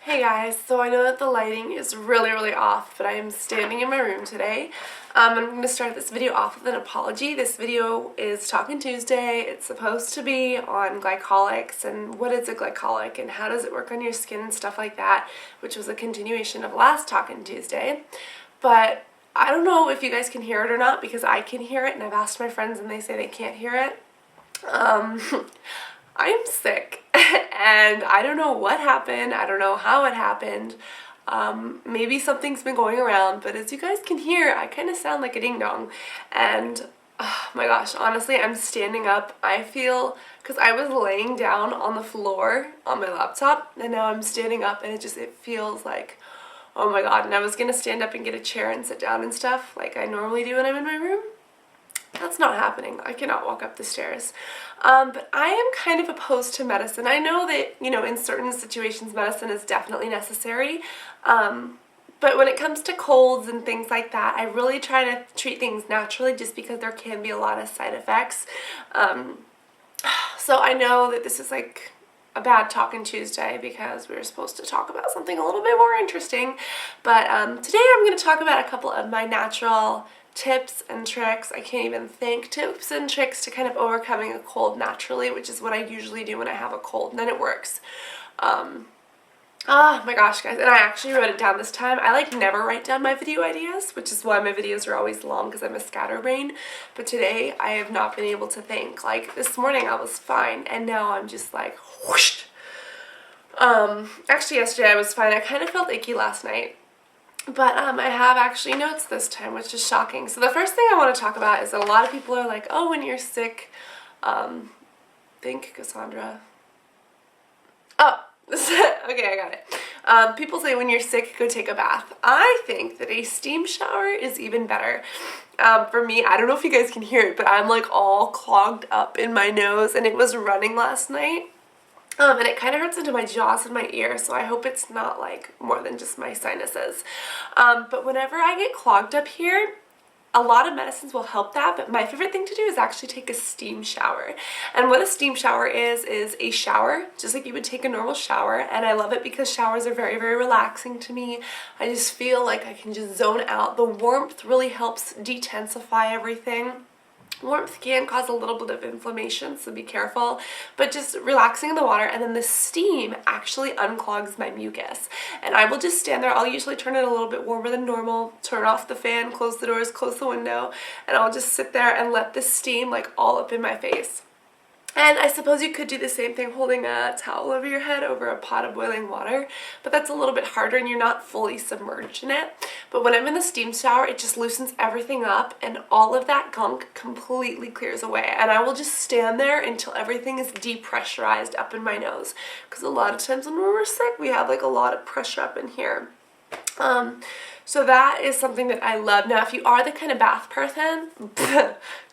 Hey guys, so I know that the lighting is really off, but I am standing in my room today. I'm going to start this video off with an apology. This video is Talkin' Tuesday. It's supposed to be on glycolics and what is a glycolic and how does it work on your skin and stuff like that, which was a continuation of last Talkin' Tuesday. But I don't know if you guys can hear it or not because I can hear it and I've asked my friends and they say they can't hear it. I'm sick and I don't know what happened. I don't know how it happened. Maybe something's been going around, but as you guys can hear, I kind of sound like a ding-dong. And oh my gosh, honestly, I'm standing up. I feel, because I was laying down on the floor on my laptop and now I'm standing up and it feels like, oh my god. And I was gonna stand up and get a chair and sit down and stuff like I normally do when I'm in my room. That's not happening. I cannot walk up the stairs. But I am kind of opposed to medicine. I know that, you know, in certain situations medicine is definitely necessary. But when it comes to colds and things like that, I really try to treat things naturally just because there can be a lot of side effects. So I know that this is like a bad Talkin' Tuesday because we were supposed to talk about something a little bit more interesting. But today I'm going to talk about a couple of my natural tips and tricks. I can't even think. Tips and tricks to kind of overcoming a cold naturally, which is what I usually do when I have a cold, and then it works. Oh my gosh, guys, and I actually wrote it down this time. I like never write down my video ideas, which is why my videos are always long because I'm a scatterbrain. But today I have not been able to think. Like this morning I was fine and now I'm just like whoosh. Actually yesterday I was fine. I kind of felt icky last night. But I have actually notes this time, which is shocking. So the first thing I want to talk about is that a lot of people are like, oh, when you're sick, think Cassandra. Oh, okay, I got it. People say when you're sick, go take a bath. I think that a steam shower is even better. For me, I don't know if you guys can hear it, but I'm like all clogged up in my nose and it was running last night. And it kind of hurts into my jaws and my ears, so I hope it's not like more than just my sinuses. But whenever I get clogged up here, a lot of medicines will help that, but my favorite thing to do is actually take a steam shower. And what a steam shower is a shower, just like you would take a normal shower, and I love it because showers are very relaxing to me. I just feel like I can just zone out. The warmth really helps detensify everything. Warmth can cause a little bit of inflammation, so be careful, but just relaxing in the water, and then the steam actually unclogs my mucus. And I will just stand there. I'll usually turn it a little bit warmer than normal, turn off the fan, close the doors, close the window, and I'll just sit there and let the steam like all up in my face. And I suppose you could do the same thing holding a towel over your head over a pot of boiling water, but that's a little bit harder and you're not fully submerged in it. But when I'm in the steam shower, it just loosens everything up and all of that gunk completely clears away. And I will just stand there until everything is depressurized up in my nose. Because a lot of times when we're sick, we have like a lot of pressure up in here. So that is something that I love. Now, if you are the kind of bath person,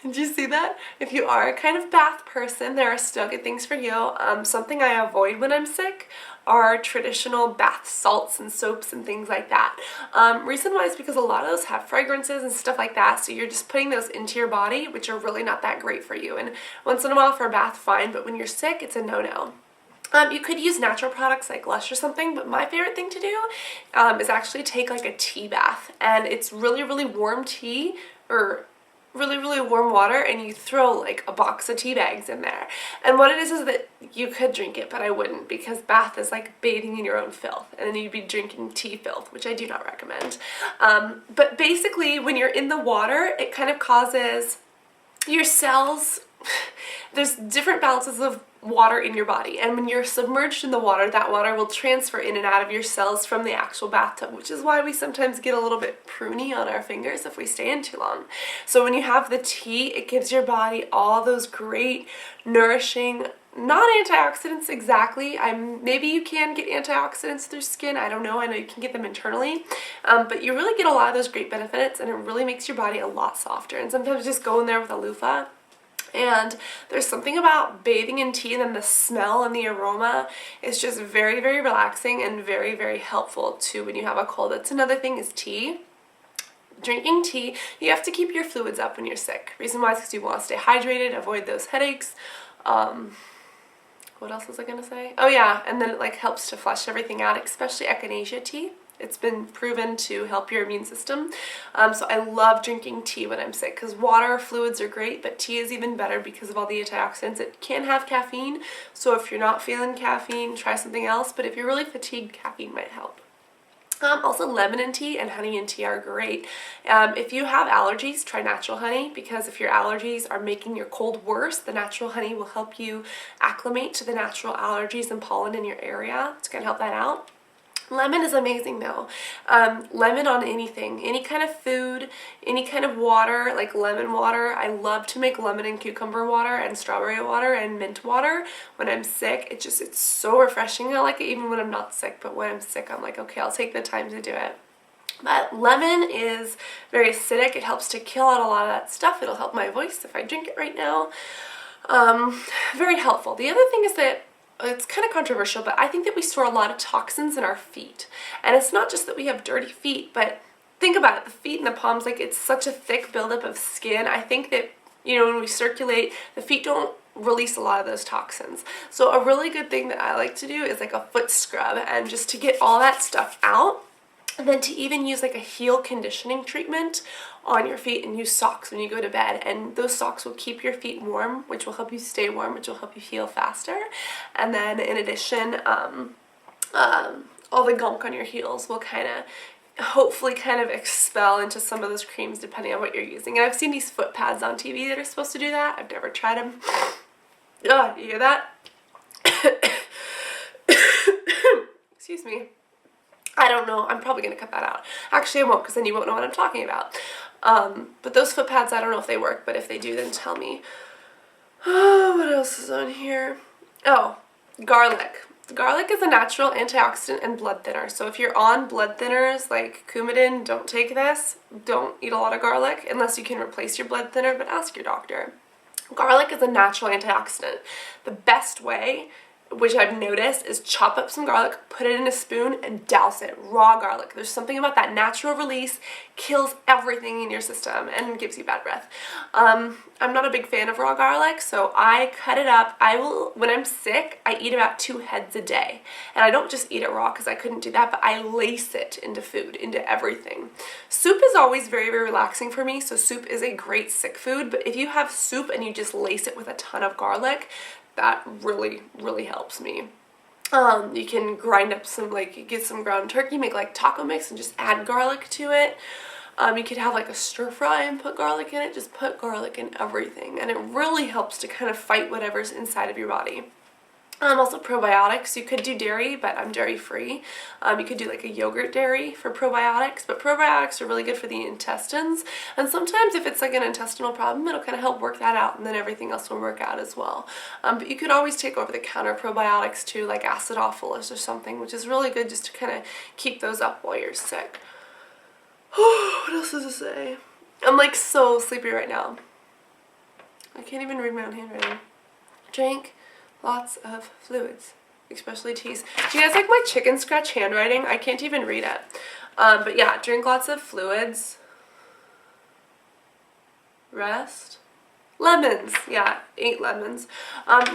did you see that? If you are a kind of bath person, there are still good things for you. Something I avoid when I'm sick are traditional bath salts and soaps and things like that. Reason why is because a lot of those have fragrances and stuff like that, so you're just putting those into your body, which are really not that great for you. And once in a while for a bath, fine, but when you're sick, it's a no-no. You could use natural products like Lush or something, but my favorite thing to do is actually take like a tea bath. And it's really warm tea, or really warm water, and you throw like a box of tea bags in there. And what it is that you could drink it, but I wouldn't, because bath is like bathing in your own filth, and then you'd be drinking tea filth, which I do not recommend. But basically when you're in the water, it kind of causes your cells, there's different balances of water in your body, and when you're submerged in the water, that water will transfer in and out of your cells from the actual bathtub, which is why we sometimes get a little bit pruny on our fingers if we stay in too long. So when you have the tea, it gives your body all those great nourishing, not antioxidants exactly, maybe you can get antioxidants through skin, I don't know, I know you can get them internally, but you really get a lot of those great benefits, and it really makes your body a lot softer. And sometimes just go in there with a loofah. And there's something about bathing in tea, and then the smell and the aroma is just very relaxing and very helpful too when you have a cold. That's another thing, is tea. Drinking tea, you have to keep your fluids up when you're sick. Reason why is because you want to stay hydrated, avoid those headaches. what else was I gonna say? Oh yeah, and then it like helps to flush everything out, especially echinacea tea. It's been proven to help your immune system. So I love drinking tea when I'm sick because water fluids are great, but tea is even better because of all the antioxidants. It can have caffeine, so if you're not feeling caffeine, try something else, but if you're really fatigued, caffeine might help. Also, lemon and tea and honey and tea are great. If you have allergies, try natural honey, because if your allergies are making your cold worse, the natural honey will help you acclimate to the natural allergies and pollen in your area. It's going to help that out. Lemon is amazing though. Lemon on anything, any kind of food, any kind of water, like lemon water. I love to make lemon and cucumber water and strawberry water and mint water when I'm sick. It's so refreshing. I like it even when I'm not sick, but when I'm sick, I'm like, okay, I'll take the time to do it. But lemon is very acidic. It helps to kill out a lot of that stuff. It'll help my voice if I drink it right now. Very helpful. The other thing is that it's kind of controversial, but I think that we store a lot of toxins in our feet. And it's not just that we have dirty feet, but think about it, the feet and the palms, like it's such a thick buildup of skin. I think that, you know, when we circulate, the feet don't release a lot of those toxins. So a really good thing that I like to do is like a foot scrub, and just to get all that stuff out. And then to even use like a heel conditioning treatment on your feet and use socks when you go to bed. And those socks will keep your feet warm, which will help you stay warm, which will help you heal faster. And then in addition, all the gunk on your heels will hopefully expel into some of those creams depending on what you're using. And I've seen these foot pads on TV that are supposed to do that. I've never tried them. Oh, you hear that? Excuse me. I don't know. I'm probably going to cut that out. Actually, I won't, because then you won't know what I'm talking about. But those foot pads, I don't know if they work, but if they do, then tell me. Oh, what else is on here? Oh, garlic. Garlic is a natural antioxidant and blood thinner. So if you're on blood thinners like Coumadin, don't take this. Don't eat a lot of garlic unless you can replace your blood thinner, but ask your doctor. Garlic is a natural antioxidant. The best way, which I've noticed, is chop up some garlic, put it in a spoon, and douse it. Raw garlic. There's something about that natural release, kills everything in your system and gives you bad breath. I'm not a big fan of raw garlic, so I cut it up. When I'm sick, I eat about 2 heads a day. And I don't just eat it raw because I couldn't do that, but I lace it into food, into everything. Soup is always very, very relaxing for me, so soup is a great sick food, but if you have soup and you just lace it with a ton of garlic, that really, really helps me. You can grind up get some ground turkey, make like taco mix and just add garlic to it. You could have like a stir fry and put garlic in it. Just put garlic in everything, and it really helps to kind of fight whatever's inside of your body. Also probiotics. You could do dairy, but I'm dairy free. You could do like a yogurt dairy for probiotics, but probiotics are really good for the intestines. And sometimes if it's like an intestinal problem, it'll kind of help work that out, and then everything else will work out as well. But you could always take over-the-counter probiotics too, like acidophilus or something, which is really good just to kind of keep those up while you're sick. What else does it say? I'm like so sleepy right now. I can't even read my own handwriting. Drink lots of fluids, especially teas. Do you guys like my chicken scratch handwriting? I can't even read it. But yeah, drink lots of fluids. Rest. Lemons. Yeah, 8 lemons.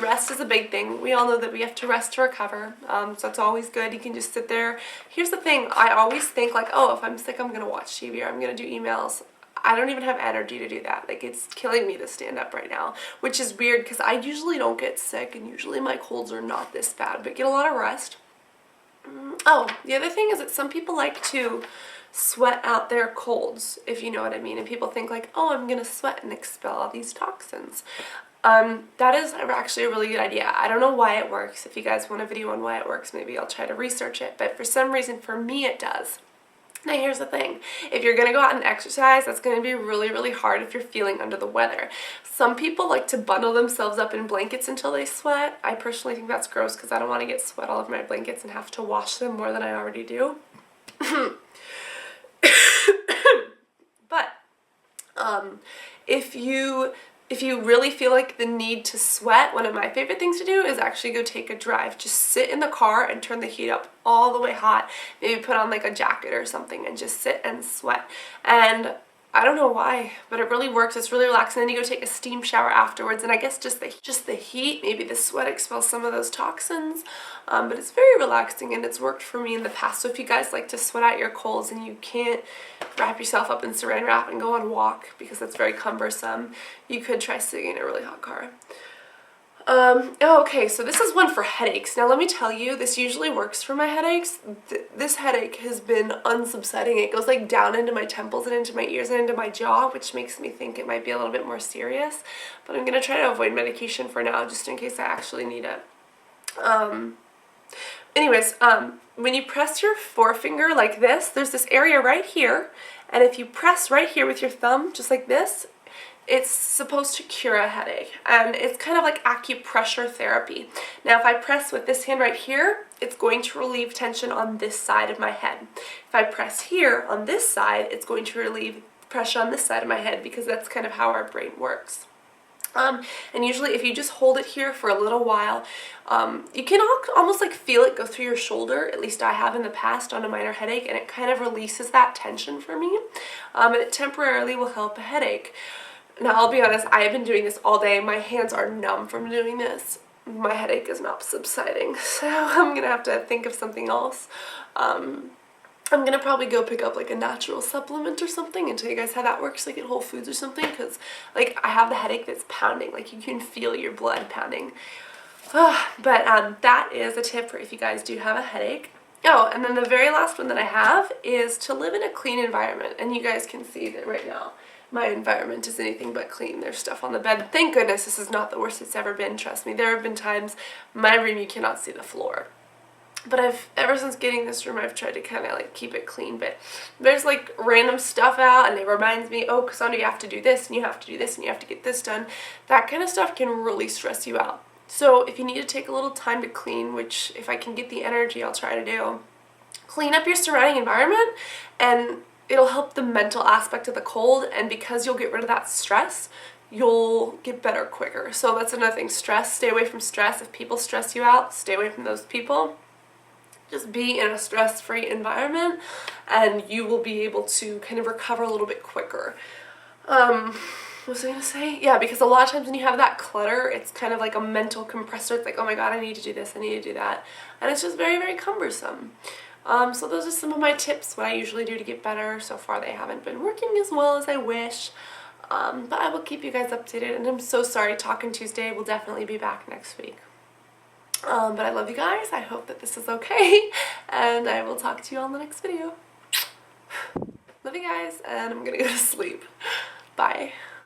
Rest is a big thing. We all know that we have to rest to recover. So it's always good. You can just sit there. Here's the thing. I always think like, oh, if I'm sick, I'm going to watch TV or I'm going to do emails. I don't even have energy to do that. Like, it's killing me to stand up right now, which is weird because I usually don't get sick and usually my colds are not this bad, but get a lot of rest. Oh, the other thing is that some people like to sweat out their colds, if you know what I mean. And people think like, oh, I'm going to sweat and expel all these toxins. That is actually a really good idea. I don't know why it works. If you guys want a video on why it works, maybe I'll try to research it. But for some reason, for me, it does. Now here's the thing, if you're going to go out and exercise, that's going to be really, really hard if you're feeling under the weather. Some people like to bundle themselves up in blankets until they sweat. I personally think that's gross because I don't want to get sweat all over my blankets and have to wash them more than I already do. But if you really feel like the need to sweat, one of my favorite things to do is actually go take a drive. Just sit in the car and turn the heat up all the way hot. Maybe put on like a jacket or something and just sit and sweat. And I don't know why, but it really works. It's really relaxing. Then you go take a steam shower afterwards, and I guess just the heat, maybe the sweat expels some of those toxins, but it's very relaxing, and it's worked for me in the past. So if you guys like to sweat out your colds and you can't wrap yourself up in saran wrap and go on a walk because that's very cumbersome, you could try sitting in a really hot car. Okay, so this is one for headaches. Now let me tell you, this usually works for my headaches. This headache has been unsubsiding. It goes like down into my temples and into my ears and into my jaw, which makes me think it might be a little bit more serious. But I'm going to try to avoid medication for now, just in case I actually need it. When you press your forefinger like this, there's this area right here, and if you press right here with your thumb, just like this, it's supposed to cure a headache, and it's kind of like acupressure therapy. Now if I press with this hand right here, it's going to relieve tension on this side of my head. If I press here on this side, it's going to relieve pressure on this side of my head, because that's kind of how our brain works. And usually if you just hold it here for a little while, you can almost like feel it go through your shoulder, at least I have in the past on a minor headache, and it kind of releases that tension for me, and it temporarily will help a headache. Now, I'll be honest, I have been doing this all day. My hands are numb from doing this. My headache is not subsiding, so I'm going to have to think of something else. I'm going to probably go pick up like a natural supplement or something and tell you guys how that works, like at Whole Foods or something, because like I have the headache that's pounding. Like you can feel your blood pounding. But that is a tip for if you guys do have a headache. Oh, and then the very last one that I have is to live in a clean environment. And you guys can see that right now my environment is anything but clean. There's stuff on the bed. Thank goodness this is not the worst it's ever been. Trust me, there have been times in my room you cannot see the floor. But ever since getting this room, I've tried to kind of like keep it clean. But there's like random stuff out, and it reminds me, oh, Cassandra, you have to do this, and you have to do this, and you have to get this done. That kind of stuff can really stress you out. So if you need to take a little time to clean, which if I can get the energy, I'll try to do, clean up your surrounding environment, and it'll help the mental aspect of the cold, and because you'll get rid of that stress, you'll get better quicker. So that's another thing, stress. Stay away from stress. If people stress you out, stay away from those people. Just be in a stress-free environment, and you will be able to kind of recover a little bit quicker. What was I going to say? Yeah, because a lot of times when you have that clutter, it's kind of like a mental compressor. It's like, oh my god, I need to do this, I need to do that. And it's just very, very cumbersome. So those are some of my tips, what I usually do to get better. So far they haven't been working as well as I wish, but I will keep you guys updated, and I'm so sorry, Talkin' Tuesday will definitely be back next week. But I love you guys, I hope that this is okay, and I will talk to you all in the next video. Love you guys, and I'm gonna go to sleep. Bye.